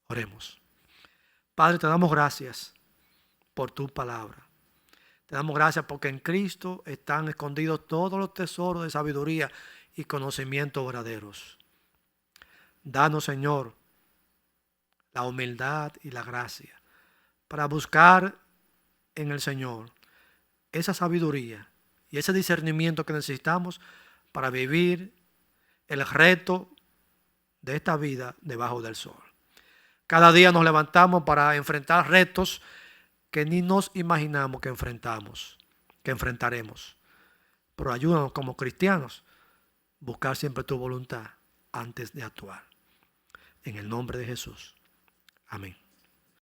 Oremos. Padre, te damos gracias por tu palabra. Te damos gracias porque en Cristo están escondidos todos los tesoros de sabiduría y conocimiento verdaderos. Danos, Señor, la humildad y la gracia para buscar en el Señor esa sabiduría y ese discernimiento que necesitamos para vivir el reto de esta vida debajo del sol. Cada día nos levantamos para enfrentar retos que ni nos imaginamos que enfrentaremos. Pero ayúdanos como cristianos a buscar siempre tu voluntad antes de actuar. En el nombre de Jesús. Amén.